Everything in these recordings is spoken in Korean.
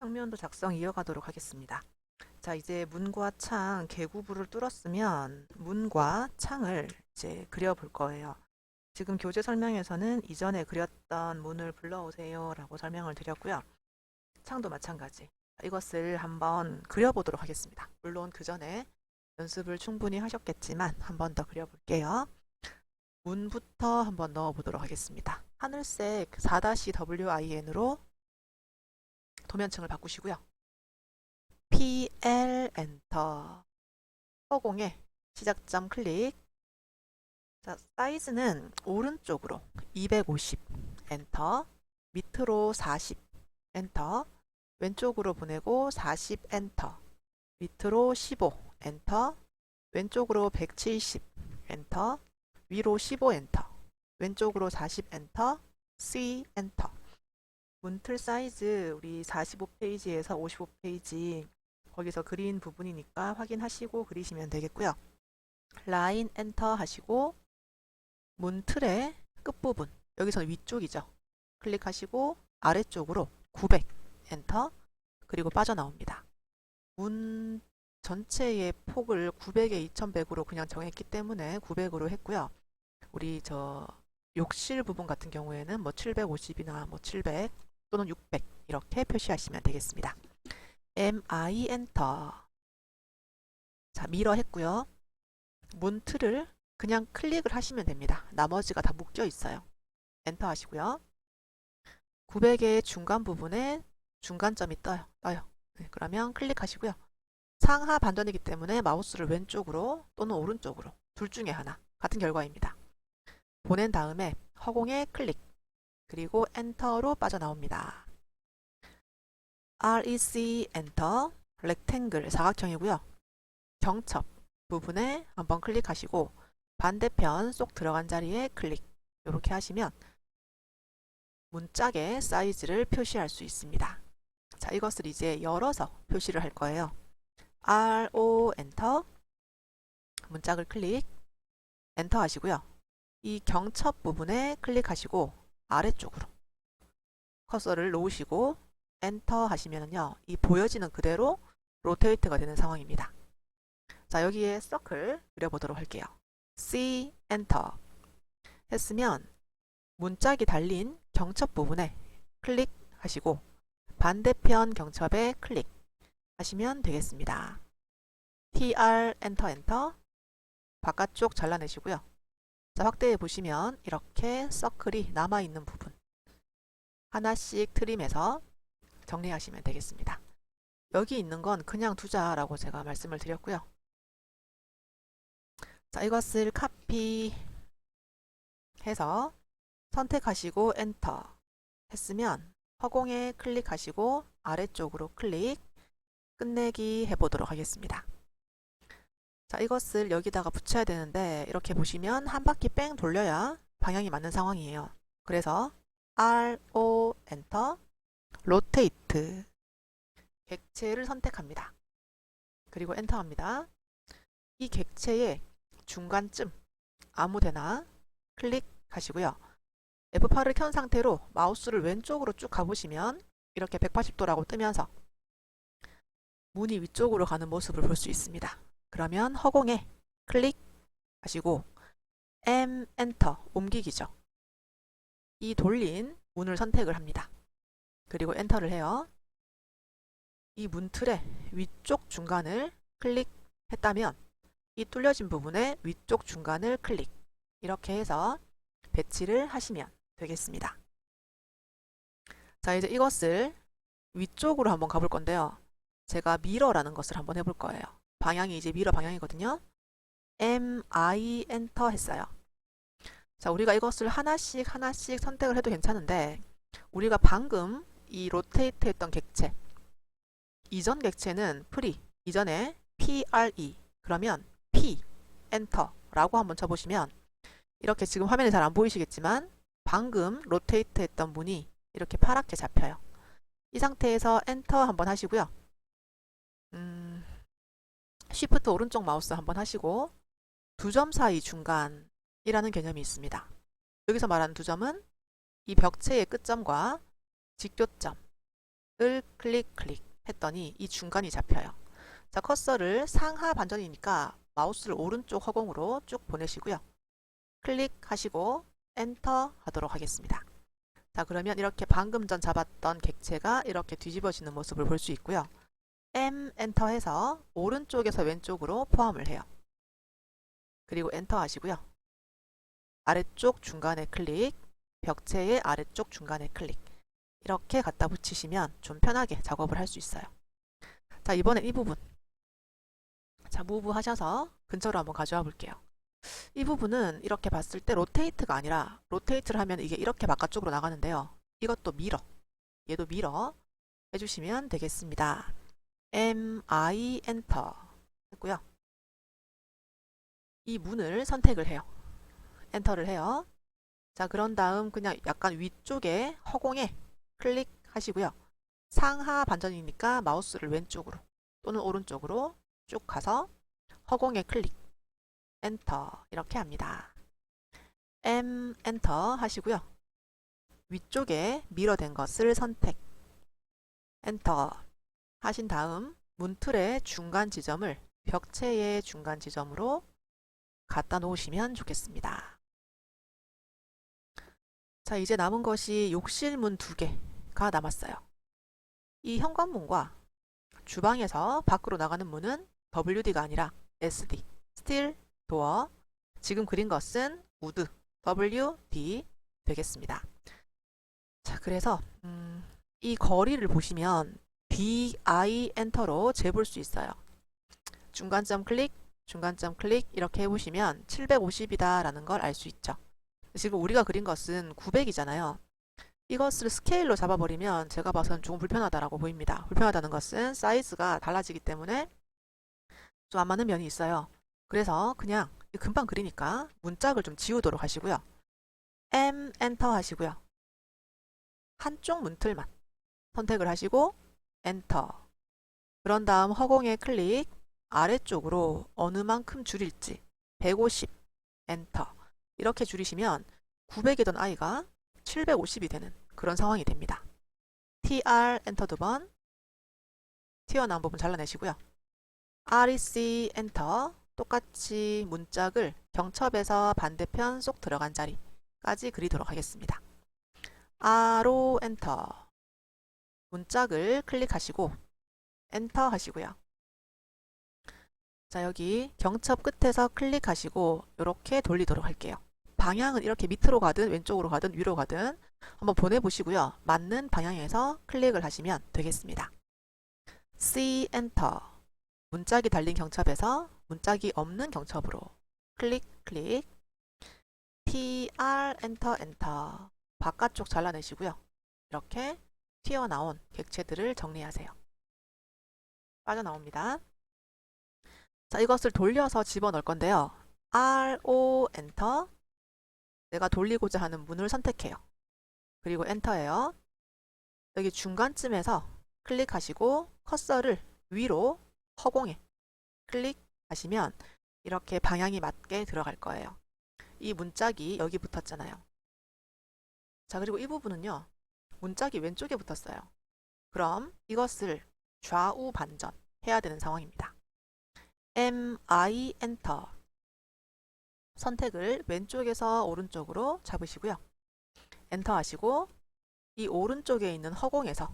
평면도 작성 이어가도록 하겠습니다. 자, 이제 문과 창 개구부를 뚫었으면 문과 창을 이제 그려볼 거예요. 지금 교재 설명에서는 이전에 그렸던 문을 불러오세요 라고 설명을 드렸고요. 창도 마찬가지. 이것을 한번 그려보도록 하겠습니다. 물론 그 전에 연습을 충분히 하셨겠지만 한 번 더 그려볼게요. 문부터 한번 넣어보도록 하겠습니다. 하늘색 4-WIN으로 도면층을 바꾸시고요. PL 엔터 허공에 시작점 클릭. 자, 사이즈는 오른쪽으로 250 엔터, 밑으로 40 엔터, 왼쪽으로 보내고 40 엔터, 밑으로 15 엔터, 왼쪽으로 170 엔터, 위로 15 엔터, 왼쪽으로 40 엔터, C 엔터. 문틀 사이즈 우리 45페이지에서 55페이지 거기서 그린 부분이니까 확인하시고 그리시면 되겠고요. 라인 엔터 하시고 문틀의 끝부분 여기서는 위쪽이죠. 클릭하시고 아래쪽으로 900 엔터 그리고 빠져나옵니다. 문 전체의 폭을 900에 2100으로 그냥 정했기 때문에 900으로 했고요. 우리 저 욕실 부분 같은 경우에는 뭐 750이나 뭐 700 또는 600 이렇게 표시하시면 되겠습니다. MI 엔터. 자, 미러 했고요. 문틀을 그냥 클릭을 하시면 됩니다. 나머지가 다 묶여 있어요. 엔터 하시고요. 900의 중간 부분에 중간점이 떠요. 네, 그러면 클릭하시고요. 상하 반전이기 때문에 마우스를 왼쪽으로 또는 오른쪽으로 둘 중에 하나 같은 결과입니다. 보낸 다음에 허공에 클릭 그리고 엔터로 빠져나옵니다. REC 엔터 렉탱글 사각형이고요. 경첩 부분에 한번 클릭하시고 반대편 쏙 들어간 자리에 클릭 이렇게 하시면 문짝의 사이즈를 표시할 수 있습니다. 자, 이것을 이제 열어서 표시를 할 거예요. RO 엔터 문짝을 클릭 엔터 하시고요. 이 경첩 부분에 클릭하시고 아래쪽으로 커서를 놓으시고 엔터 하시면요. 이 보여지는 그대로 로테이트가 되는 상황입니다. 자, 여기에 서클 그려보도록 할게요. C 엔터 했으면 문짝이 달린 경첩 부분에 클릭하시고 반대편 경첩에 클릭 하시면 되겠습니다. TR 엔터 바깥쪽 잘라내시고요. 자, 확대해 보시면 이렇게 서클이 남아있는 부분 하나씩 트림해서 정리하시면 되겠습니다. 여기 있는 건 그냥 두자라고 제가 말씀을 드렸고요. 자, 이것을 카피해서 선택하시고 엔터 했으면 허공에 클릭하시고 아래쪽으로 클릭 끝내기 해보도록 하겠습니다. 자, 이것을 여기다가 붙여야 되는데 이렇게 보시면 한 바퀴 뺑 돌려야 방향이 맞는 상황이에요. 그래서 RO 엔터 로테이트 객체를 선택합니다. 그리고 엔터 합니다. 이 객체의 중간쯤 아무데나 클릭하시고요. F8을 켠 상태로 마우스를 왼쪽으로 쭉 가보시면 이렇게 180도라고 뜨면서 문이 위쪽으로 가는 모습을 볼 수 있습니다. 그러면 허공에 클릭하시고 M 엔터 옮기기죠. 이 돌린 문을 선택을 합니다. 그리고 엔터를 해요. 이 문틀의 위쪽 중간을 클릭했다면 이 뚫려진 부분의 위쪽 중간을 클릭 이렇게 해서 배치를 하시면 되겠습니다. 자, 이제 이것을 위쪽으로 한번 가볼 건데요. 제가 미러라는 것을 한번 해볼 거예요. 방향이 이제 미러 방향이거든요. MI 엔터 했어요. 자, 우리가 이것을 하나씩 선택을 해도 괜찮은데 우리가 방금 이 로테이트 했던 객체 이전 객체는 프리 이전에 PRE 그러면 P 엔터라고 한번 쳐보시면 이렇게 지금 화면에 잘 안 보이시겠지만 방금 로테이트 했던 문이 이렇게 파랗게 잡혀요. 이 상태에서 엔터 한번 하시고요. 쉬프트 오른쪽 마우스 한번 하시고 두 점 사이 중간이라는 개념이 있습니다. 여기서 말하는 두 점은 이 벽체의 끝점과 직교점 클릭 했더니 이 중간이 잡혀요. 자, 커서를 상하 반전이니까 마우스를 오른쪽 허공으로 쭉 보내시고요. 클릭하시고 엔터 하도록 하겠습니다. 자, 그러면 이렇게 방금 전 잡았던 객체가 이렇게 뒤집어지는 모습을 볼 수 있고요. M 엔터 해서 오른쪽에서 왼쪽으로 포함을 해요. 그리고 엔터 하시고요. 아래쪽 중간에 클릭, 벽체의 아래쪽 중간에 클릭. 이렇게 갖다 붙이시면 좀 편하게 작업을 할 수 있어요. 자, 이번엔 이 부분. 자, 무브 하셔서 근처로 한번 가져와 볼게요. 이 부분은 이렇게 봤을 때 로테이트가 아니라 로테이트를 하면 이게 이렇게 바깥쪽으로 나가는데요. 이것도 미러, 얘도 미러 해주시면 되겠습니다. MI 엔터 했고요. 이 문을 선택을 해요. 엔터를 해요. 자, 그런 다음 그냥 약간 위쪽에 허공에 클릭하시고요. 상하 반전이니까 마우스를 왼쪽으로 또는 오른쪽으로 쭉 가서 허공에 클릭, 엔터 이렇게 합니다. M 엔터 하시고요. 위쪽에 미러된 것을 선택, 엔터 하신 다음 문틀의 중간 지점을 벽체의 중간 지점으로 갖다 놓으시면 좋겠습니다. 자, 이제 남은 것이 욕실문 2개가 남았어요. 이 현관문과 주방에서 밖으로 나가는 문은 WD가 아니라 SD, 스틸 도어. 지금 그린 것은 우드, WD 되겠습니다. 자, 그래서 이 거리를 보시면 BI 엔터로 재볼 수 있어요. 중간점 클릭, 중간점 클릭 이렇게 해보시면 750이다 라는 걸 알 수 있죠. 지금 우리가 그린 것은 900이잖아요. 이것을 스케일로 잡아버리면 제가 봐서는 조금 불편하다라고 보입니다. 불편하다는 것은 사이즈가 달라지기 때문에 좀 안 맞는 면이 있어요. 그래서 그냥 금방 그리니까 문짝을 좀 지우도록 하시고요. M 엔터 하시고요. 한쪽 문틀만 선택을 하시고 엔터. 그런 다음 허공에 클릭, 아래쪽으로 어느 만큼 줄일지 150 엔터. 이렇게 줄이시면 900이던 아이가 750이 되는 그런 상황이 됩니다. TR 엔터 2번, 튀어나온 부분 잘라내시고요. REC 엔터, 똑같이 문짝을 경첩에서 반대편 쏙 들어간 자리까지 그리도록 하겠습니다. RO 엔터, 문짝을 클릭하시고 엔터 하시고요. 자, 여기 경첩 끝에서 클릭하시고 이렇게 돌리도록 할게요. 방향은 이렇게 밑으로 가든 왼쪽으로 가든 위로 가든 한번 보내보시고요. 맞는 방향에서 클릭을 하시면 되겠습니다. C 엔터, 문짝이 달린 경첩에서 문짝이 없는 경첩으로 클릭 클릭. TR 엔터 엔터, 바깥쪽 잘라내시고요. 이렇게 튀어나온 객체들을 정리하세요. 빠져나옵니다. 자, 이것을 돌려서 집어넣을 건데요. RO 엔터, 내가 돌리고자 하는 문을 선택해요. 그리고 엔터예요. 여기 중간쯤에서 클릭하시고 커서를 위로 허공에 클릭하시면 이렇게 방향이 맞게 들어갈 거예요. 이 문짝이 여기 붙었잖아요. 자, 그리고 이 부분은요. 문짝이 왼쪽에 붙었어요. 그럼 이것을 좌우 반전 해야 되는 상황입니다. MI 엔터, 선택을 왼쪽에서 오른쪽으로 잡으시고요. 엔터 하시고 이 오른쪽에 있는 허공에서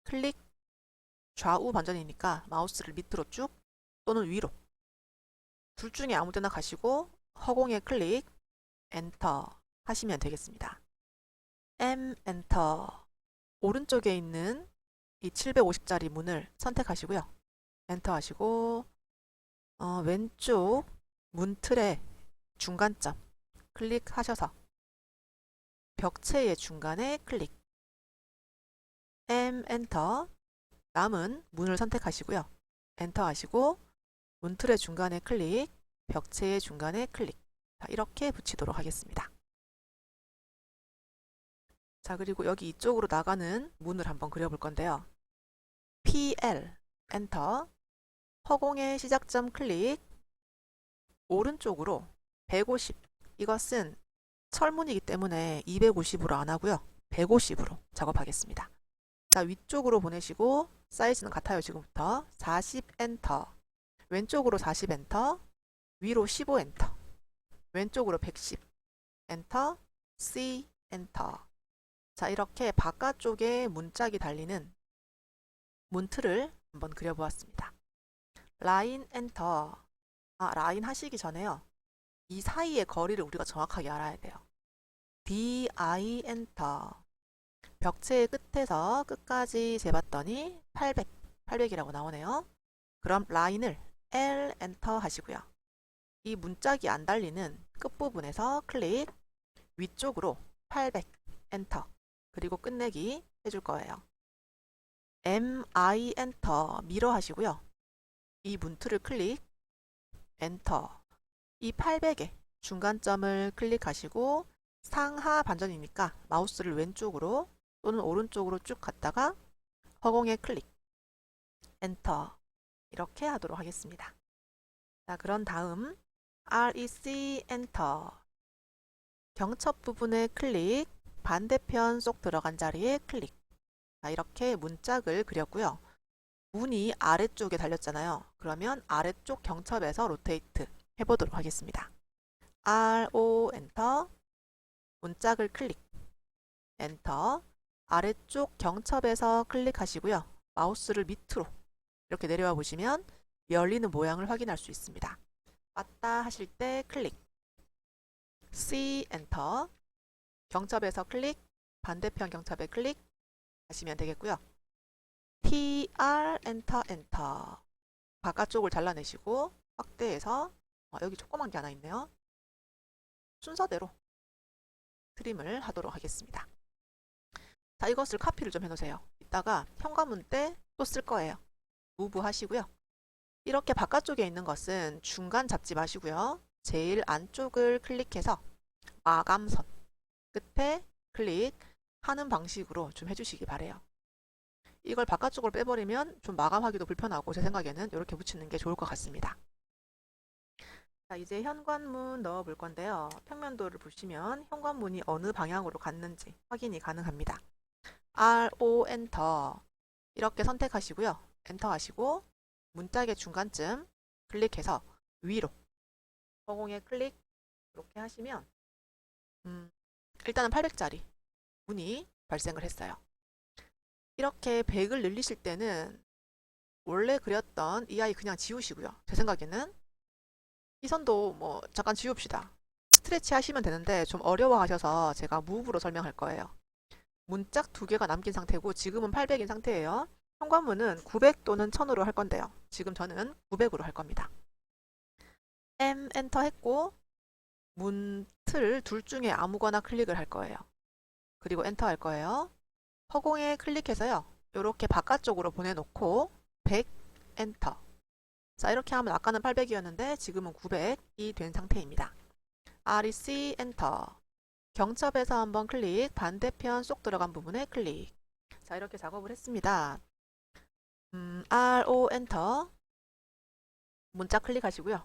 클릭, 좌우 반전이니까 마우스를 밑으로 쭉 또는 위로 둘 중에 아무 데나 가시고 허공에 클릭, 엔터 하시면 되겠습니다. M 엔터, 오른쪽에 있는 이 750짜리 문을 선택하시고요. 엔터 하시고 왼쪽 문틀의 중간점 클릭하셔서 벽체의 중간에 클릭, M 엔터, 남은 문을 선택하시고요. 엔터 하시고 문틀의 중간에 클릭, 벽체의 중간에 클릭. 자, 이렇게 붙이도록 하겠습니다. 자, 그리고 여기 이쪽으로 나가는 문을 한번 그려볼 건데요. PL 엔터, 허공의 시작점 클릭, 오른쪽으로 150, 이것은 철문이기 때문에 250으로 안 하고요. 150으로 작업하겠습니다. 자, 위쪽으로 보내시고 사이즈는 같아요. 지금부터 40 엔터, 왼쪽으로 40 엔터, 위로 15 엔터, 왼쪽으로 110 엔터, C 엔터. 자, 이렇게 바깥쪽에 문짝이 달리는 문틀을 한번 그려보았습니다. 라인 엔터. 라인 하시기 전에요, 이 사이의 거리를 우리가 정확하게 알아야 돼요. DI 엔터. 벽체의 끝에서 끝까지 재봤더니 800이라고 나오네요. 그럼 라인을 L 엔터 하시고요. 이 문짝이 안 달리는 끝부분에서 클릭, 위쪽으로 800 엔터, 그리고 끝내기 해줄 거예요. MI 엔터 미러 하시고요. 이 문틀을 클릭, 엔터. 이 800의 중간점을 클릭하시고 상하 반전이니까 마우스를 왼쪽으로 또는 오른쪽으로 쭉 갔다가 허공에 클릭, 엔터. 이렇게 하도록 하겠습니다. 자, 그런 다음 REC 엔터. 경첩 부분에 클릭, 반대편 쏙 들어간 자리에 클릭. 자, 이렇게 문짝을 그렸고요. 문이 아래쪽에 달렸잖아요. 그러면 아래쪽 경첩에서 로테이트 해보도록 하겠습니다. RO 엔터, 문짝을 클릭, 엔터. 아래쪽 경첩에서 클릭하시고요. 마우스를 밑으로 이렇게 내려와 보시면 열리는 모양을 확인할 수 있습니다. 맞다 하실 때 클릭, C 엔터. 경첩에서 클릭, 반대편 경첩에 클릭 하시면 되겠고요. TR 엔터 엔터. 바깥쪽을 잘라내시고 확대해서 여기 조그만 게 하나 있네요. 순서대로 트림을 하도록 하겠습니다. 자, 이것을 카피를 좀 해놓으세요. 이따가 현관문 때 또 쓸 거예요. 무브 하시고요. 이렇게 바깥쪽에 있는 것은 중간 잡지 마시고요. 제일 안쪽을 클릭해서 마감선 끝에 클릭하는 방식으로 좀 해주시기 바래요. 이걸 바깥쪽으로 빼버리면 좀 마감하기도 불편하고 제 생각에는 이렇게 붙이는 게 좋을 것 같습니다. 자, 이제 현관문 넣어 볼 건데요. 평면도를 보시면 현관문이 어느 방향으로 갔는지 확인이 가능합니다. RO 엔터 이렇게 선택하시고요. 엔터 하시고 문짝의 중간쯤 클릭해서 위로 허공에 클릭 이렇게 하시면 일단은 800짜리 문이 발생을 했어요. 이렇게 100을 늘리실 때는 원래 그렸던 이 아이 그냥 지우시고요. 제 생각에는 이 선도 뭐 잠깐 지웁시다. 스트레치 하시면 되는데 좀 어려워 하셔서 제가 무브로 설명할 거예요. 문짝 2개가 남긴 상태고 지금은 800인 상태예요. 현관문은 900 또는 1000으로 할 건데요. 지금 저는 900으로 할 겁니다. M 엔터 했고 문틀 둘 중에 아무거나 클릭을 할 거예요. 그리고 엔터 할 거예요. 허공에 클릭해서요. 이렇게 바깥쪽으로 보내놓고 100 엔터. 자, 이렇게 하면 아까는 800이었는데 지금은 900이 된 상태입니다. REC 엔터. 경첩에서 한번 클릭, 반대편 쏙 들어간 부분에 클릭. 자, 이렇게 작업을 했습니다. RO 엔터. 문짝 클릭하시고요.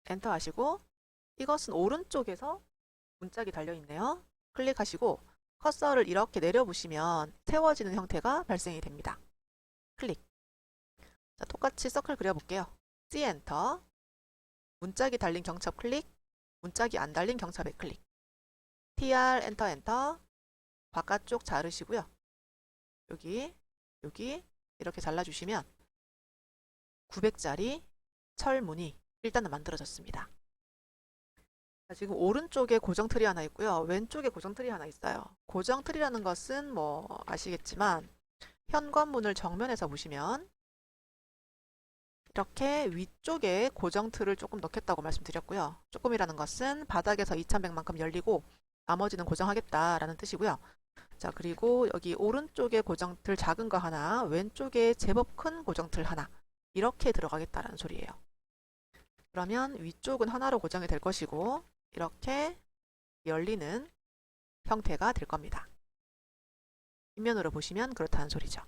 엔터 하시고 이것은 오른쪽에서 문짝이 달려있네요. 클릭하시고 커서를 이렇게 내려보시면 세워지는 형태가 발생이 됩니다. 클릭. 자, 똑같이 서클 그려볼게요. C 엔터. 문짝이 달린 경첩 클릭, 문짝이 안 달린 경첩에 클릭. TR 엔터 엔터. 바깥쪽 자르시고요. 여기 이렇게 잘라주시면 900짜리 철문이 일단은 만들어졌습니다. 자, 지금 오른쪽에 고정틀이 하나 있고요. 왼쪽에 고정틀이 하나 있어요. 고정틀이라는 것은 뭐 아시겠지만 현관문을 정면에서 보시면 이렇게 위쪽에 고정틀을 조금 넣겠다고 말씀드렸고요. 조금이라는 것은 바닥에서 2100만큼 열리고 나머지는 고정하겠다라는 뜻이고요. 자, 그리고 여기 오른쪽에 고정틀 작은 거 하나, 왼쪽에 제법 큰 고정틀 하나 이렇게 들어가겠다라는 소리예요. 그러면 위쪽은 하나로 고정이 될 것이고 이렇게 열리는 형태가 될 겁니다. 뒷면으로 보시면 그렇다는 소리죠.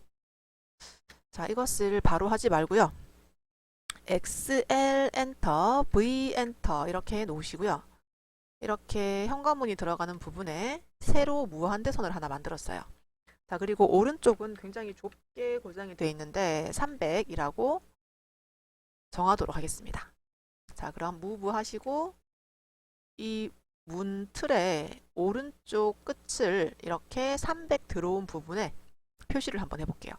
자, 이것을 바로 하지 말고요. XL 엔터, V 엔터 이렇게 놓으시고요. 이렇게 현관문이 들어가는 부분에 세로 무한대선을 하나 만들었어요. 자, 그리고 오른쪽은 굉장히 좁게 고정이 되어 있는데 300이라고 정하도록 하겠습니다. 자, 그럼 무브 하시고 이 문 틀의 오른쪽 끝을 이렇게 300 들어온 부분에 표시를 한번 해볼게요.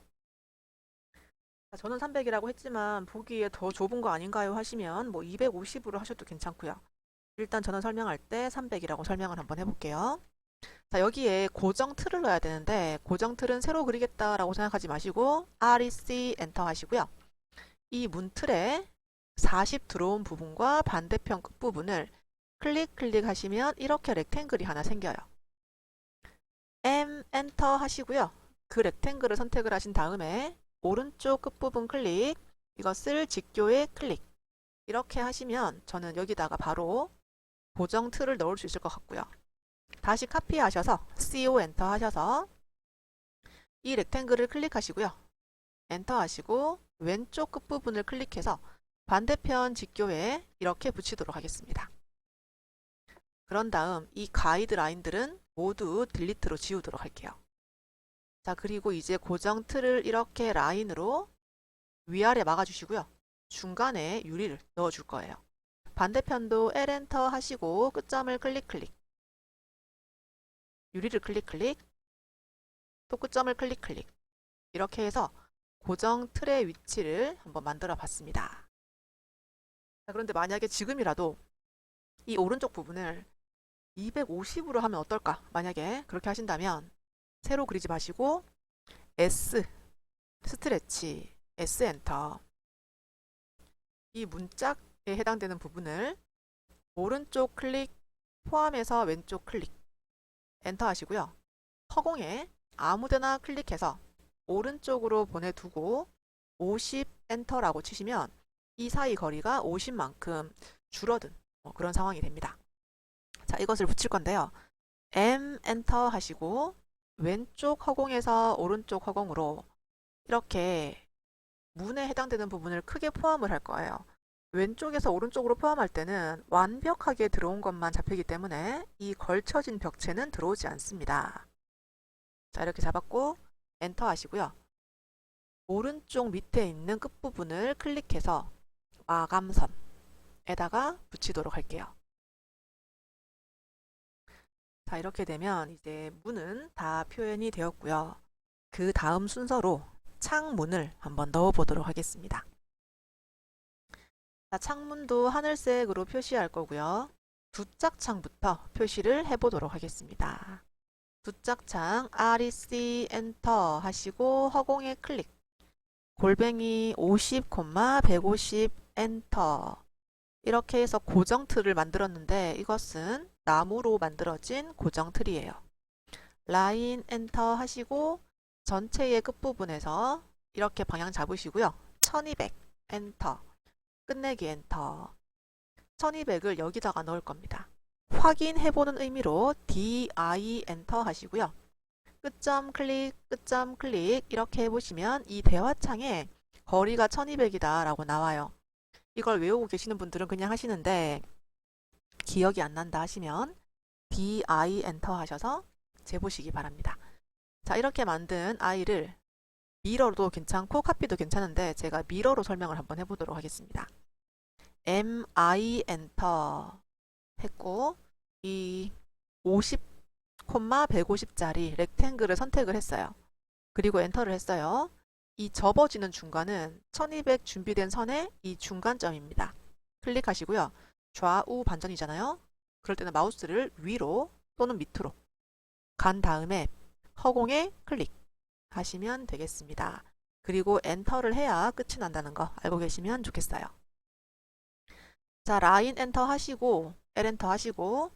자, 저는 300이라고 했지만 보기에 더 좁은 거 아닌가요 하시면 뭐 250으로 하셔도 괜찮고요. 일단 저는 설명할 때 300이라고 설명을 한번 해볼게요. 자, 여기에 고정 틀을 넣어야 되는데 고정 틀은 새로 그리겠다라고 생각하지 마시고 REC 엔터 하시고요. 이 문틀에 40 들어온 부분과 반대편 끝부분을 클릭 하시면 이렇게 렉탱글이 하나 생겨요. M 엔터 하시고요. 그 렉탱글을 선택을 하신 다음에 오른쪽 끝부분 클릭, 이것을 직교에 클릭. 이렇게 하시면 저는 여기다가 바로 고정 틀을 넣을 수 있을 것 같고요. 다시 카피하셔서 CO 엔터 하셔서 이 렉탱글을 클릭하시고요. 엔터 하시고 왼쪽 끝부분을 클릭해서 반대편 직교에 이렇게 붙이도록 하겠습니다. 그런 다음 이 가이드 라인들은 모두 딜리트로 지우도록 할게요. 자, 그리고 이제 고정 틀을 이렇게 라인으로 위아래 막아주시고요. 중간에 유리를 넣어줄 거예요. 반대편도 L 엔터 하시고 끝점을 클릭. 유리를 클릭. 또 끝점을 클릭. 이렇게 해서 고정 틀의 위치를 한번 만들어 봤습니다. 자, 그런데 만약에 지금이라도 이 오른쪽 부분을 250으로 하면 어떨까? 만약에 그렇게 하신다면 새로 그리지 마시고 S 스트레치 S 엔터 이 문짝에 해당되는 부분을 오른쪽 클릭 포함해서 왼쪽 클릭 엔터 하시고요. 허공에 아무데나 클릭해서 오른쪽으로 보내두고 50 엔터라고 치시면 이 사이 거리가 50만큼 줄어든 그런 상황이 됩니다. 자, 이것을 붙일 건데요. M 엔터 하시고 왼쪽 허공에서 오른쪽 허공으로 이렇게 문에 해당되는 부분을 크게 포함을 할 거예요. 왼쪽에서 오른쪽으로 포함할 때는 완벽하게 들어온 것만 잡히기 때문에 이 걸쳐진 벽체는 들어오지 않습니다. 자, 이렇게 잡았고 엔터 하시고요. 오른쪽 밑에 있는 끝부분을 클릭해서 마감선에다가 붙이도록 할게요. 자, 이렇게 되면 이제 문은 다 표현이 되었고요. 그 다음 순서로 창문을 한번 넣어 보도록 하겠습니다. 자, 창문도 하늘색으로 표시할 거고요. 두 짝창부터 표시를 해 보도록 하겠습니다. 두 짝창 REC 엔터 하시고 허공에 클릭. 골뱅이 50, 150 엔터. 이렇게 해서 고정 틀을 만들었는데 이것은 나무로 만들어진 고정 틀이에요. 라인 엔터 하시고 전체의 끝부분에서 이렇게 방향 잡으시고요. 1200 엔터. 끝내기 엔터. 1200을 여기다가 넣을 겁니다. 확인해보는 의미로 DI 엔터 하시고요. 끝점 클릭, 끝점 클릭 이렇게 해보시면 이 대화창에 거리가 1200이다 라고 나와요. 이걸 외우고 계시는 분들은 그냥 하시는데 기억이 안 난다 하시면 DI 엔터 하셔서 재보시기 바랍니다. 자, 이렇게 만든 I를 미러도 괜찮고 카피도 괜찮은데 제가 미러로 설명을 한번 해보도록 하겠습니다. MI 엔터 했고 이 50, 150짜리 렉탱글을 선택을 했어요. 그리고 엔터를 했어요. 이 접어지는 중간은 1200 준비된 선의 이 중간점입니다. 클릭하시고요. 좌우 반전이잖아요. 그럴 때는 마우스를 위로 또는 밑으로 간 다음에 허공에 클릭 하시면 되겠습니다. 그리고 엔터를 해야 끝이 난다는 거 알고 계시면 좋겠어요. 자, 라인 엔터 하시고 L 엔터 하시고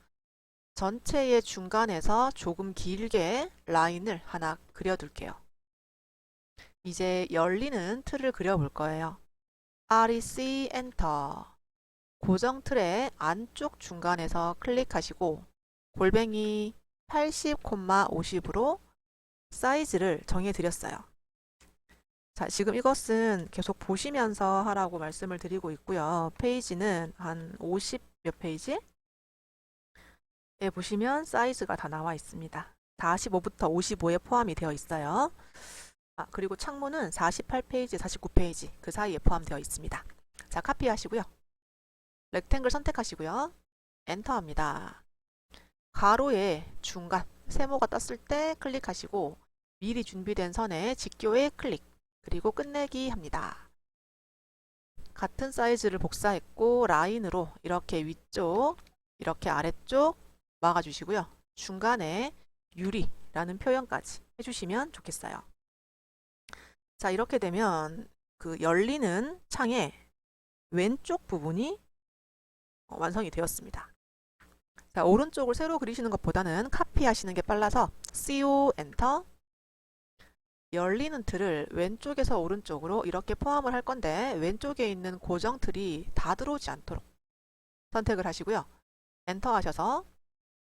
전체의 중간에서 조금 길게 라인을 하나 그려둘게요. 이제 열리는 틀을 그려볼 거예요. REC 엔터. 고정 틀의 안쪽 중간에서 클릭하시고 골뱅이 80, 50으로 사이즈를 정해드렸어요. 자, 지금 이것은 계속 보시면서 하라고 말씀을 드리고 있고요. 페이지는 한 50 몇 페이지? 예, 보시면 사이즈가 다 나와 있습니다. 45부터 55에 포함이 되어 있어요. 그리고 창문은 48페이지, 49페이지 그 사이에 포함되어 있습니다. 자, 카피하시고요. 렉탱글 선택하시고요. 엔터합니다. 가로의 중간 세모가 떴을 때 클릭하시고 미리 준비된 선에 직교에 클릭, 그리고 끝내기 합니다. 같은 사이즈를 복사했고 라인으로 이렇게 위쪽, 이렇게 아래쪽 막아주시고요. 중간에 유리라는 표현까지 해주시면 좋겠어요. 자, 이렇게 되면 그 열리는 창의 왼쪽 부분이 완성이 되었습니다. 자, 오른쪽을 새로 그리시는 것보다는 카피하시는 게 빨라서 CO 엔터. 열리는 틀을 왼쪽에서 오른쪽으로 이렇게 포함을 할 건데 왼쪽에 있는 고정 틀이 다 들어오지 않도록 선택을 하시고요. 엔터 하셔서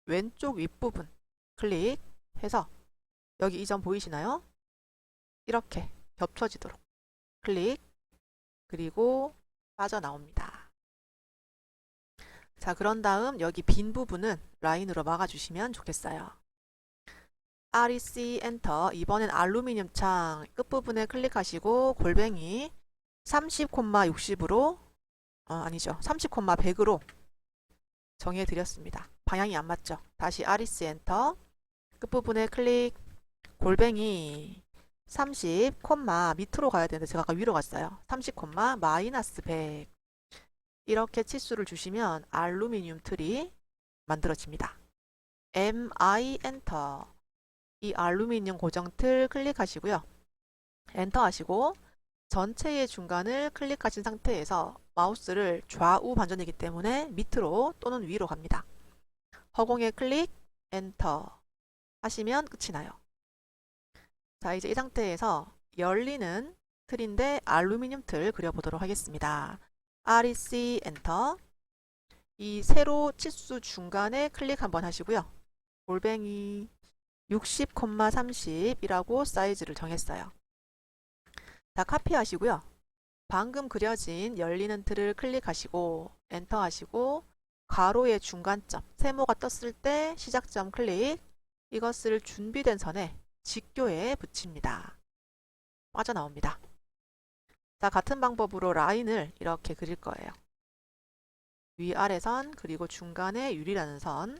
왼쪽 윗부분 클릭해서 여기 이 점 보이시나요? 이렇게 겹쳐지도록 클릭, 그리고 빠져나옵니다. 자, 그런 다음 여기 빈 부분은 라인으로 막아주시면 좋겠어요. REC 엔터. 이번엔 알루미늄 창 끝부분에 클릭하시고 골뱅이 30,60으로 아니죠. 30,100으로 정해 드렸습니다. 방향이 안 맞죠? 다시 REC 엔터. 끝부분에 클릭, 골뱅이 30, 밑으로 가야 되는데 제가 아까 위로 갔어요. 30, 마이너스 100. 이렇게 치수를 주시면 알루미늄 틀이 만들어집니다. MI 엔터. 이 알루미늄 고정틀 클릭하시고요. 엔터 하시고 전체의 중간을 클릭하신 상태에서 마우스를 좌우 반전이기 때문에 밑으로 또는 위로 갑니다. 허공에 클릭, 엔터 하시면 끝이 나요. 자, 이제 이 상태에서 열리는 틀인데 알루미늄 틀 그려보도록 하겠습니다. REC 엔터. 이 세로 치수 중간에 클릭 한번 하시고요. 골뱅이 60,30이라고 사이즈를 정했어요. 자, 카피하시고요. 방금 그려진 열리는 틀을 클릭하시고 엔터 하시고 가로의 중간점 세모가 떴을 때 시작점 클릭, 이것을 준비된 선에 직교에 붙입니다. 빠져나옵니다. 자, 같은 방법으로 라인을 이렇게 그릴 거예요. 위아래 선, 그리고 중간에 유리라는 선.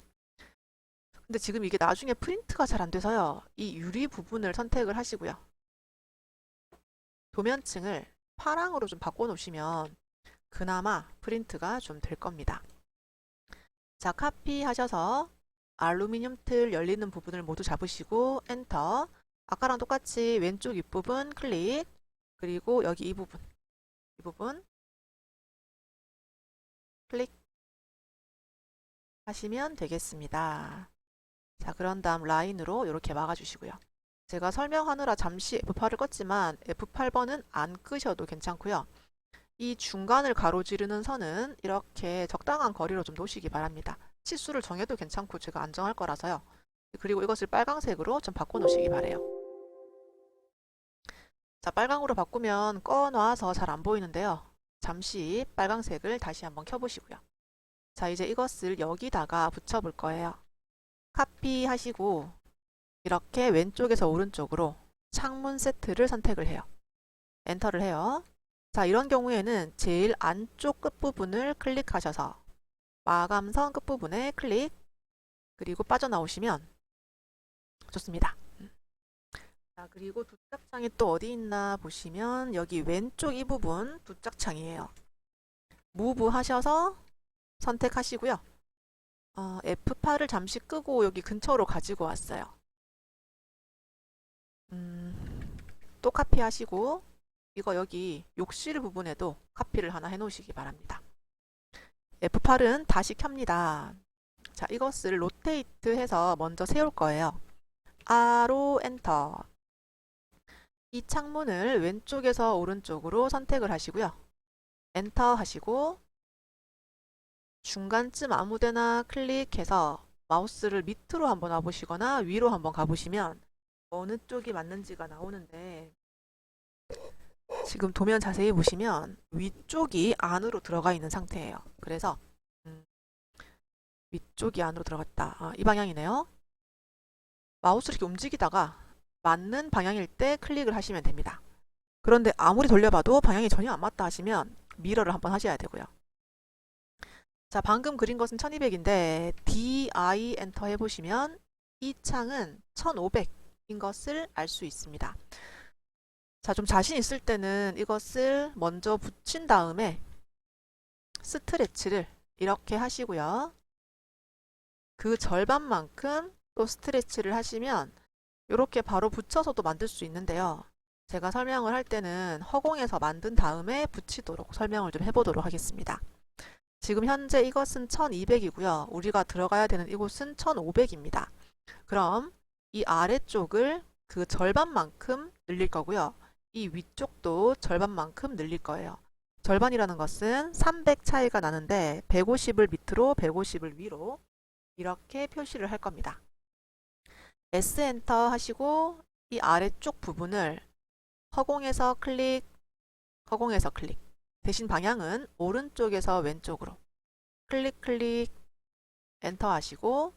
근데 지금 이게 나중에 프린트가 잘 안 돼서요. 이 유리 부분을 선택을 하시고요. 도면층을 파랑으로 좀 바꿔놓으시면 그나마 프린트가 좀 될 겁니다. 자, 카피하셔서 알루미늄 틀 열리는 부분을 모두 잡으시고 엔터. 아까랑 똑같이 왼쪽 윗부분 클릭, 그리고 여기 이 부분 클릭 하시면 되겠습니다. 자, 그런 다음 라인으로 이렇게 막아주시고요. 제가 설명하느라 잠시 F8을 껐지만 F8번은 안 끄셔도 괜찮고요. 이 중간을 가로지르는 선은 이렇게 적당한 거리로 좀 놓으시기 바랍니다. 치수를 정해도 괜찮고 제가 안 정할 거라서요. 그리고 이것을 빨강색으로 좀 바꿔 놓으시기 바래요. 자, 빨강으로 바꾸면 꺼놔서 잘 안 보이는데요. 잠시 빨강색을 다시 한번 켜보시고요. 자, 이제 이것을 여기다가 붙여볼 거예요. 카피하시고 이렇게 왼쪽에서 오른쪽으로 창문 세트를 선택을 해요. 엔터를 해요. 자, 이런 경우에는 제일 안쪽 끝부분을 클릭하셔서 마감선 끝부분에 클릭, 그리고 빠져나오시면 좋습니다. 자, 그리고 두짝창이 또 어디 있나 보시면 여기 왼쪽 이 부분 두짝창이에요. 무브 하셔서 선택하시고요. F8을 잠시 끄고 여기 근처로 가지고 왔어요. 또 카피하시고 이거 여기 욕실 부분에도 카피를 하나 해 놓으시기 바랍니다. F8은 다시 켭니다. 자, 이것을 로테이트 해서 먼저 세울 거예요. R로 엔터. 이 창문을 왼쪽에서 오른쪽으로 선택을 하시고요. 엔터 하시고 중간쯤 아무데나 클릭해서 마우스를 밑으로 한번 와보시거나 위로 한번 가보시면 어느 쪽이 맞는지가 나오는데 지금 도면 자세히 보시면 위쪽이 안으로 들어가 있는 상태예요. 그래서 위쪽이 안으로 들어갔다. 이 방향이네요. 마우스를 이렇게 움직이다가 맞는 방향일 때 클릭을 하시면 됩니다. 그런데 아무리 돌려봐도 방향이 전혀 안 맞다 하시면 미러를 한번 하셔야 되고요. 자, 방금 그린 것은 1200인데 DI 엔터 해보시면 이 창은 1500인 것을 알 수 있습니다. 자, 좀 자신 있을 때는 이것을 먼저 붙인 다음에 스트레치를 이렇게 하시고요. 그 절반만큼 또 스트레치를 하시면 이렇게 바로 붙여서도 만들 수 있는데요. 제가 설명을 할 때는 허공에서 만든 다음에 붙이도록 설명을 좀 해보도록 하겠습니다. 지금 현재 이것은 1200이고요. 우리가 들어가야 되는 이곳은 1500입니다. 그럼 이 아래쪽을 그 절반만큼 늘릴 거고요. 이 위쪽도 절반만큼 늘릴 거예요. 절반이라는 것은 300 차이가 나는데 150을 밑으로 150을 위로 이렇게 표시를 할 겁니다. S 엔터 하시고 이 아래쪽 부분을 허공에서 클릭, 허공에서 클릭. 대신 방향은 오른쪽에서 왼쪽으로 클릭 클릭 엔터 하시고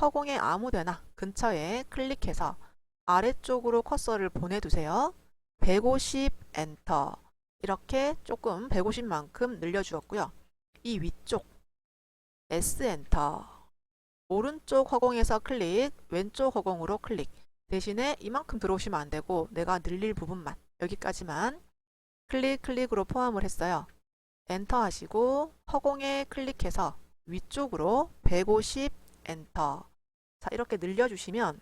허공에 아무데나 근처에 클릭해서 아래쪽으로 커서를 보내두세요. 150 엔터 이렇게 조금 150만큼 늘려주었고요. 이 위쪽 S 엔터 오른쪽 허공에서 클릭 왼쪽 허공으로 클릭 대신에 이만큼 들어오시면 안되고 내가 늘릴 부분만 여기까지만 클릭 클릭으로 포함을 했어요. 엔터 하시고 허공에 클릭해서 위쪽으로 150 엔터 자 이렇게 늘려주시면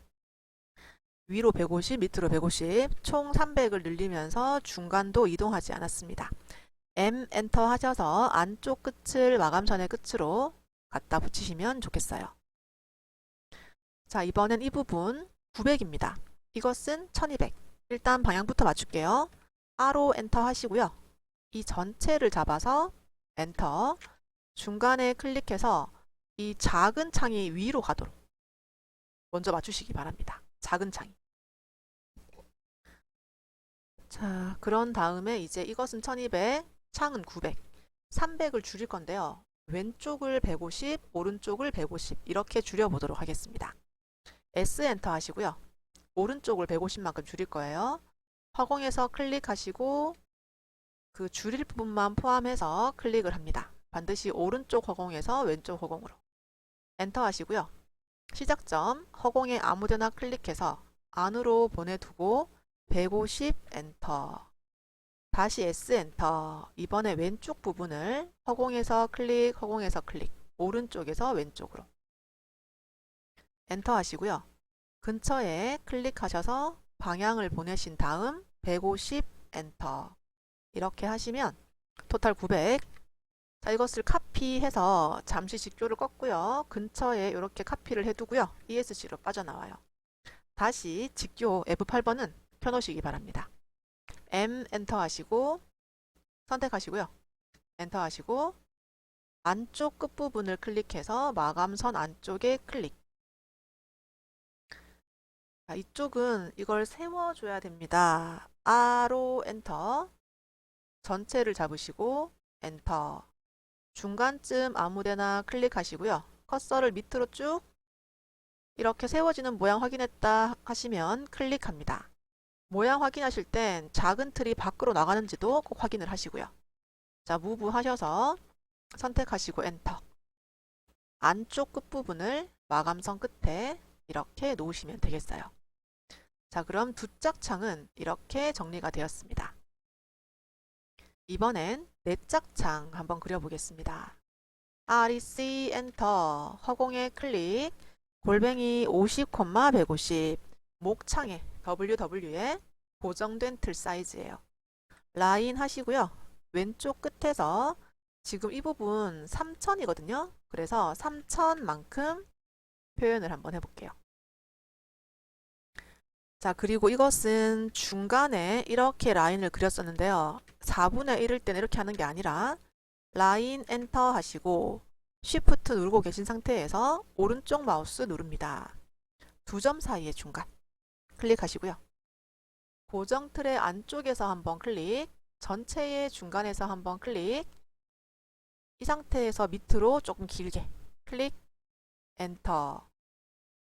위로 150 밑으로 150 총 300을 늘리면서 중간도 이동하지 않았습니다. M 엔터 하셔서 안쪽 끝을 마감선의 끝으로 갖다 붙이시면 좋겠어요. 자 이번엔 이 부분 900입니다. 이것은 1200 일단 방향부터 맞출게요. R로 엔터 하시고요. 이 전체를 잡아서 엔터 중간에 클릭해서 이 작은 창이 위로 가도록 먼저 맞추시기 바랍니다. 작은 창이. 자, 그런 다음에 이제 이것은 1200, 창은 900, 300을 줄일 건데요. 왼쪽을 150, 오른쪽을 150 이렇게 줄여보도록 하겠습니다. S 엔터 하시고요. 오른쪽을 150만큼 줄일 거예요. 허공에서 클릭하시고 그 줄일 부분만 포함해서 클릭을 합니다. 반드시 오른쪽 허공에서 왼쪽 허공으로 엔터 하시고요. 시작점 허공에 아무데나 클릭해서 안으로 보내두고 150 엔터 다시 S 엔터 이번에 왼쪽 부분을 허공에서 클릭 허공에서 클릭 오른쪽에서 왼쪽으로 엔터 하시고요. 근처에 클릭하셔서 방향을 보내신 다음 150 엔터 이렇게 하시면 토탈 900 자, 이것을 카피해서 잠시 직교를 껐고요. 근처에 이렇게 카피를 해두고요. ESC로 빠져나와요. 다시 직교 F8번은 켜놓으시기 바랍니다. M 엔터 하시고 선택하시고요. 엔터 하시고 안쪽 끝부분을 클릭해서 마감선 안쪽에 클릭 자, 이쪽은 이걸 세워줘야 됩니다. R로 엔터 전체를 잡으시고 엔터 중간쯤 아무데나 클릭하시고요. 커서를 밑으로 쭉 이렇게 세워지는 모양 확인했다 하시면 클릭합니다. 모양 확인하실 땐 작은 틀이 밖으로 나가는지도 꼭 확인을 하시고요. 자, 무브 하셔서 선택하시고 엔터 안쪽 끝부분을 마감선 끝에 이렇게 놓으시면 되겠어요. 자, 그럼 두 짝창은 이렇게 정리가 되었습니다. 이번엔 네 짝창 한번 그려보겠습니다. REC 엔터 허공에 클릭 골뱅이 50, 150 목창에 WW에 고정된 틀 사이즈예요. 라인 하시고요. 왼쪽 끝에서 지금 이 부분 3000이거든요. 그래서 3000만큼 표현을 한번 해볼게요. 자, 그리고 이것은 중간에 이렇게 라인을 그렸었는데요. 4분의 1일 때는 이렇게 하는 게 아니라 라인 엔터 하시고 쉬프트 누르고 계신 상태에서 오른쪽 마우스 누릅니다. 두 점 사이의 중간 클릭하시고요. 고정 틀의 안쪽에서 한번 클릭, 전체의 중간에서 한번 클릭, 이 상태에서 밑으로 조금 길게 클릭, 엔터.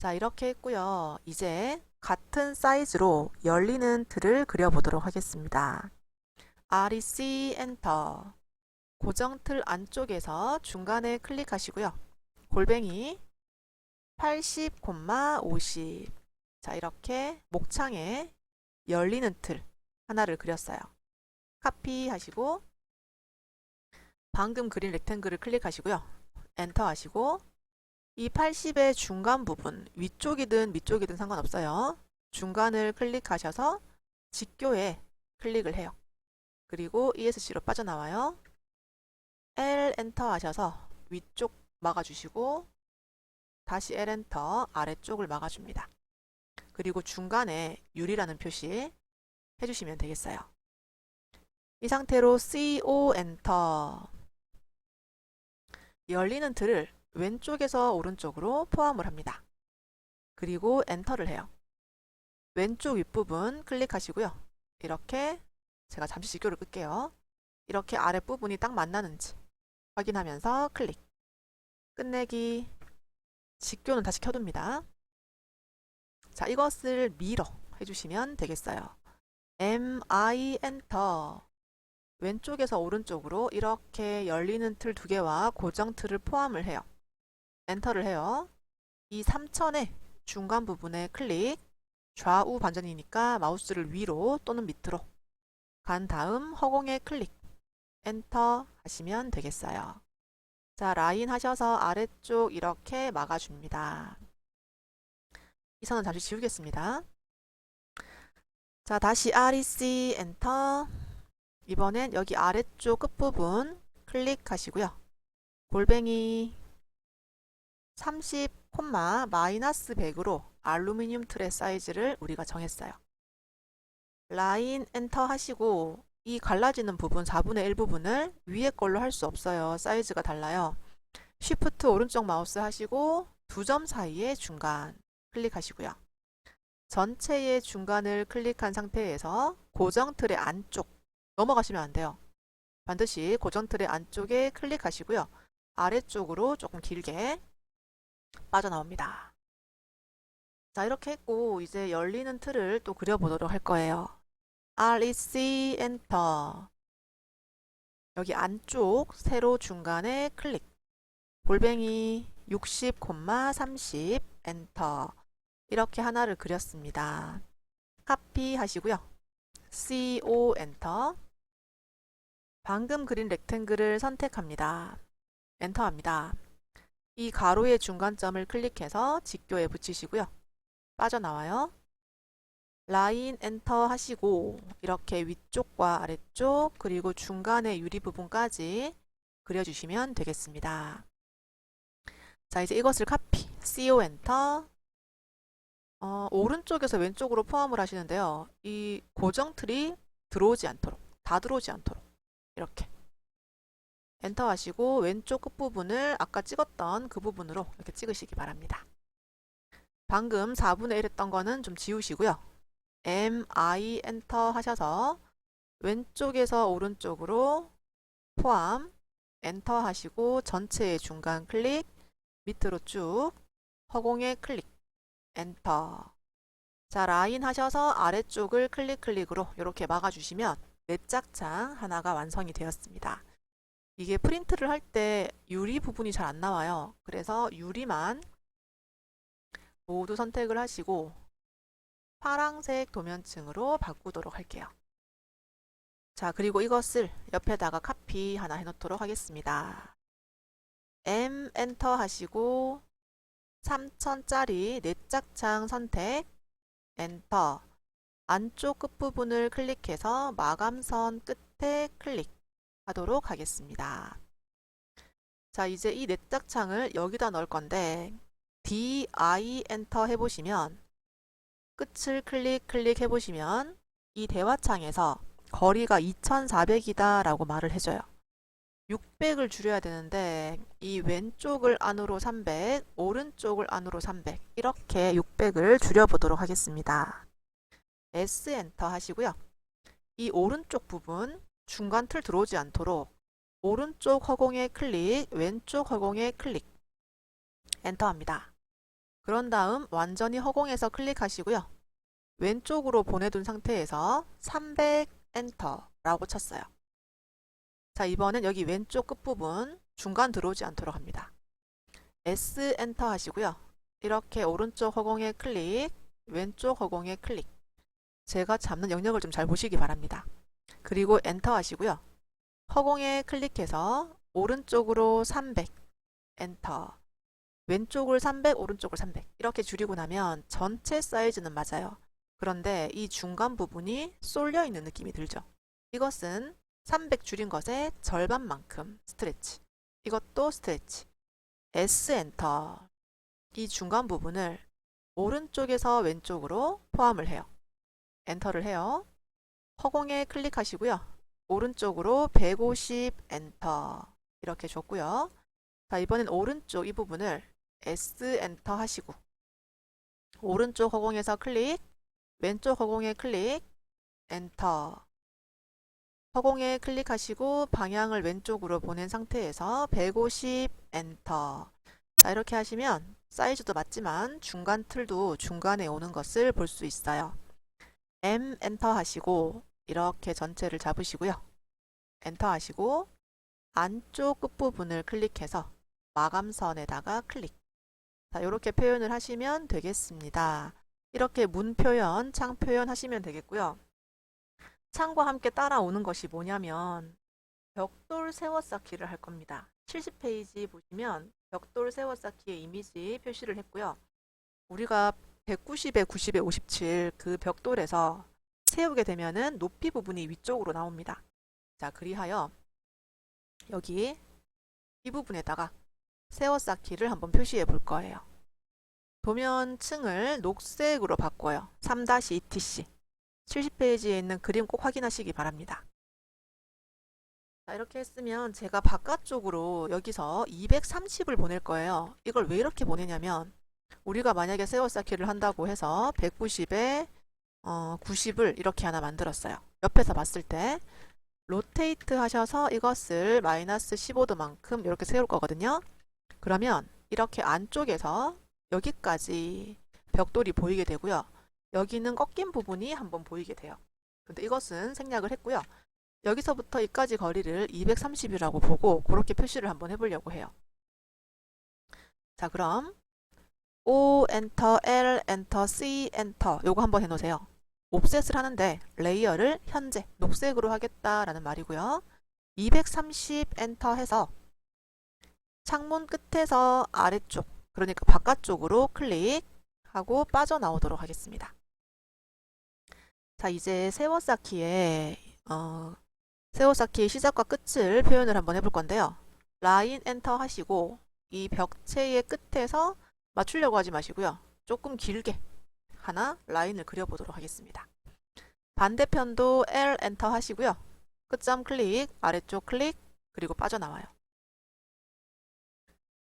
자, 이렇게 했고요. 이제 같은 사이즈로 열리는 틀을 그려보도록 하겠습니다. REC 엔터. 고정 틀 안쪽에서 중간에 클릭하시고요. 골뱅이 80, 50. 자, 이렇게 목창에 열리는 틀 하나를 그렸어요. 카피하시고 방금 그린 렉탱글을 클릭하시고요. 엔터 하시고 이 80의 중간 부분, 위쪽이든 밑쪽이든 상관없어요. 중간을 클릭하셔서 직교에 클릭을 해요. 그리고 ESC로 빠져나와요. L 엔터 하셔서 위쪽 막아주시고 다시 L 엔터 아래쪽을 막아줍니다. 그리고 중간에 유리라는 표시 해주시면 되겠어요. 이 상태로 CO 엔터. 열리는 틀을 왼쪽에서 오른쪽으로 포함을 합니다. 그리고 엔터를 해요. 왼쪽 윗부분 클릭하시고요. 이렇게 제가 잠시 직교를 끌게요. 이렇게 아랫부분이 딱 만나는지 확인하면서 클릭. 끝내기. 직교는 다시 켜둡니다. 자, 이것을 미러 해주시면 되겠어요. MI 엔터. 왼쪽에서 오른쪽으로 이렇게 열리는 틀 두 개와 고정 틀을 포함을 해요. 엔터를 해요. 이 3천의 중간 부분에 클릭. 좌우 반전이니까 마우스를 위로 또는 밑으로 간 다음 허공에 클릭. 엔터 하시면 되겠어요. 자, 라인 하셔서 아래쪽 이렇게 막아줍니다. 이 선은 잠시 지우겠습니다. 자, 다시 REC 엔터. 이번엔 여기 아래쪽 끝부분 클릭하시고요. 골뱅이 30, 마이너스 100으로 알루미늄 틀의 사이즈를 우리가 정했어요. 라인 엔터 하시고 이 갈라지는 부분 4분의 1 부분을 위에 걸로 할 수 없어요. 사이즈가 달라요. 쉬프트 오른쪽 마우스 하시고 두 점 사이의 중간 클릭하시고요. 전체의 중간을 클릭한 상태에서 고정 틀의 안쪽 넘어가시면 안 돼요. 반드시 고정 틀의 안쪽에 클릭하시고요. 아래쪽으로 조금 길게 빠져나옵니다. 자, 이렇게 했고 이제 열리는 틀을 또 그려보도록 할 거예요. REC 엔터. 여기 안쪽 세로 중간에 클릭. 골뱅이 60, 30 엔터. 이렇게 하나를 그렸습니다. 카피 하시고요. CO 엔터. 방금 그린 렉탱글을 선택합니다. 엔터 합니다. 이 가로의 중간점을 클릭해서 직교에 붙이시고요. 빠져나와요. 라인 엔터 하시고 이렇게 위쪽과 아래쪽 그리고 중간의 유리 부분까지 그려주시면 되겠습니다. 자, 이제 이것을 카피, CO 엔터. 오른쪽에서 왼쪽으로 포함을 하시는데요. 이 고정 틀이 들어오지 않도록, 다 들어오지 않도록 이렇게 엔터 하시고 왼쪽 끝부분을 아까 찍었던 그 부분으로 이렇게 찍으시기 바랍니다. 방금 4분의 1 했던 거는 좀 지우시고요. MI 엔터 하셔서 왼쪽에서 오른쪽으로 포함 엔터 하시고 전체의 중간 클릭 밑으로 쭉 허공에 클릭 엔터. 자, 라인 하셔서 아래쪽을 클릭으로 이렇게 막아주시면 내짝창 하나가 완성이 되었습니다. 이게 프린트를 할 때 유리 부분이 잘 안 나와요. 그래서 유리만 모두 선택을 하시고 파랑색 도면층으로 바꾸도록 할게요. 자, 그리고 이것을 옆에다가 카피 하나 해놓도록 하겠습니다. M 엔터 하시고 3000짜리 내짝창 선택 엔터. 안쪽 끝부분을 클릭해서 마감선 끝에 클릭 하도록 하겠습니다. 자, 이제 이 내짝창을 여기다 넣을 건데 DI 엔터 해보시면 끝을 클릭 해보시면 이 대화창에서 거리가 2400이다 라고 말을 해줘요. 600을 줄여야 되는데 이 왼쪽을 안으로 300, 오른쪽을 안으로 300 이렇게 600을 줄여보도록 하겠습니다. S 엔터 하시고요. 이 오른쪽 부분 중간 틀 들어오지 않도록 오른쪽 허공에 클릭, 왼쪽 허공에 클릭 엔터 합니다. 그런 다음 완전히 허공에서 클릭하시고요. 왼쪽으로 보내둔 상태에서 300 엔터라고 쳤어요. 자, 이번엔 여기 왼쪽 끝부분 중간 들어오지 않도록 합니다. S 엔터 하시고요. 이렇게 오른쪽 허공에 클릭, 왼쪽 허공에 클릭. 제가 잡는 영역을 좀 잘 보시기 바랍니다. 그리고 엔터 하시고요. 허공에 클릭해서 오른쪽으로 300 엔터, 왼쪽을 300, 오른쪽을 300 이렇게 줄이고 나면 전체 사이즈는 맞아요. 그런데 이 중간 부분이 쏠려 있는 느낌이 들죠. 이것은 300 줄인 것의 절반만큼 스트레치. 이것도 스트레치. S 엔터. 이 중간 부분을 오른쪽에서 왼쪽으로 포함을 해요. 엔터를 해요. 허공에 클릭하시고요. 오른쪽으로 150 엔터 이렇게 줬고요. 자, 이번엔 오른쪽 이 부분을 S 엔터 하시고 오른쪽 허공에서 클릭, 왼쪽 허공에 클릭, 엔터. 허공에 클릭하시고 방향을 왼쪽으로 보낸 상태에서 150 엔터. 자, 이렇게 하시면 사이즈도 맞지만 중간 틀도 중간에 오는 것을 볼 수 있어요. M 엔터 하시고 이렇게 전체를 잡으시고요. 엔터 하시고 안쪽 끝부분을 클릭해서 마감선에다가 클릭. 자, 이렇게 표현을 하시면 되겠습니다. 이렇게 문 표현, 창 표현 하시면 되겠고요. 창과 함께 따라오는 것이 뭐냐면 벽돌 세워쌓기를 할 겁니다. 70페이지 보시면 벽돌 세워쌓기의 이미지 표시를 했고요. 우리가 190에 90에 57 그 벽돌에서 세우게 되면은 높이 부분이 위쪽으로 나옵니다. 자, 그리하여 여기 이 부분에다가 세워쌓기를 한번 표시해 볼 거예요. 도면층을 녹색으로 바꿔요. 3-ETC. 70페이지에 있는 그림 꼭 확인하시기 바랍니다. 자, 이렇게 했으면 제가 바깥쪽으로 여기서 230을 보낼 거예요. 이걸 왜 이렇게 보내냐면 우리가 만약에 세워쌓기를 한다고 해서 190에 90을 이렇게 하나 만들었어요. 옆에서 봤을 때 로테이트 하셔서 이것을 마이너스 15도만큼 이렇게 세울 거거든요. 그러면 이렇게 안쪽에서 여기까지 벽돌이 보이게 되고요. 여기는 꺾인 부분이 한번 보이게 돼요. 근데 이것은 생략을 했고요. 여기서부터 여기까지 거리를 230이라고 보고 그렇게 표시를 한번 해보려고 해요. 자, 그럼 O 엔터, L 엔터, C 엔터 요거 한번 해놓으세요. 옵셋을 하는데 레이어를 현재 녹색으로 하겠다라는 말이고요. 230 엔터 해서 창문 끝에서 아래쪽, 그러니까 바깥쪽으로 클릭하고 빠져나오도록 하겠습니다. 자, 이제 세워쌓기의 시작과 끝을 표현을 한번 해볼 건데요. 라인 엔터 하시고 이 벽체의 끝에서 맞추려고 하지 마시고요. 조금 길게 하나 라인을 그려보도록 하겠습니다. 반대편도 L 엔터 하시고요. 끝점 클릭, 아래쪽 클릭, 그리고 빠져나와요.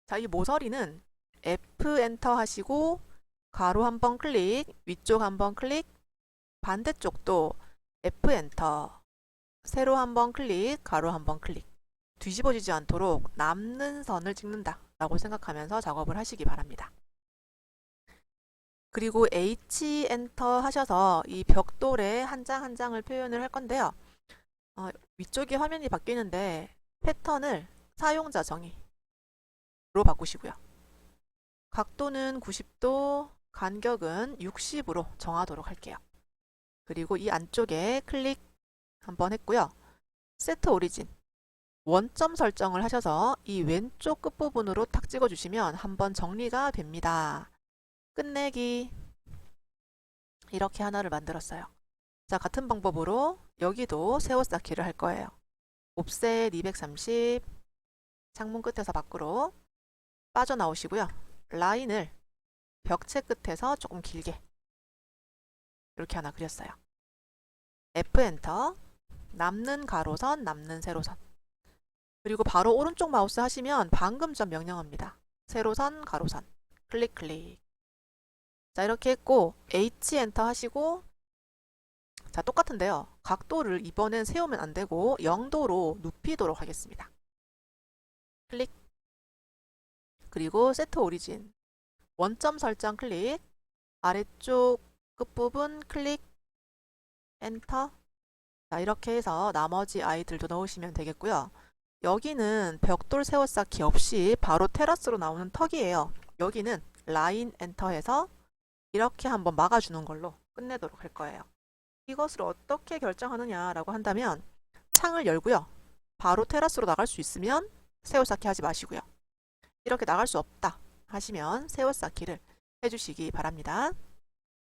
자, 이 모서리는 F 엔터 하시고 가로 한번 클릭, 위쪽 한번 클릭, 반대쪽도 F 엔터, 세로 한번 클릭, 가로 한번 클릭. 뒤집어지지 않도록 남는 선을 찍는다 라고 생각하면서 작업을 하시기 바랍니다. 그리고 H 엔터 하셔서 이 벽돌의 한 장 한 장을 표현을 할 건데요. 위쪽에 화면이 바뀌는데 패턴을 사용자 정의로 바꾸시고요. 각도는 90도, 간격은 60으로 정하도록 할게요. 그리고 이 안쪽에 클릭 한번 했고요. 세트 오리진 원점 설정을 하셔서 이 왼쪽 끝부분으로 탁 찍어주시면 한번 정리가 됩니다. 끝내기 이렇게 하나를 만들었어요. 자, 같은 방법으로 여기도 세워쌓기를 할 거예요. 옵셋 230 창문 끝에서 밖으로 빠져나오시고요. 라인을 벽체 끝에서 조금 길게 이렇게 하나 그렸어요. F 엔터, 남는 가로선, 남는 세로선. 그리고 바로 오른쪽 마우스 하시면 방금 전 명령어입니다. 세로선, 가로선, 클릭 클릭. 자, 이렇게 했고 H 엔터 하시고 자, 똑같은데요. 각도를 이번엔 세우면 안 되고 0도로 눕히도록 하겠습니다. 클릭. 그리고 세트 오리진 원점 설정 클릭, 아래쪽 끝부분 클릭, 엔터. 자, 이렇게 해서 나머지 아이들도 넣으시면 되겠고요. 여기는 벽돌 세워쌓기 없이 바로 테라스로 나오는 턱이에요. 여기는 라인 엔터해서 이렇게 한번 막아주는 걸로 끝내도록 할 거예요. 이것을 어떻게 결정하느냐라고 한다면 창을 열고요. 바로 테라스로 나갈 수 있으면 세워쌓기 하지 마시고요. 이렇게 나갈 수 없다 하시면 세워쌓기를 해주시기 바랍니다.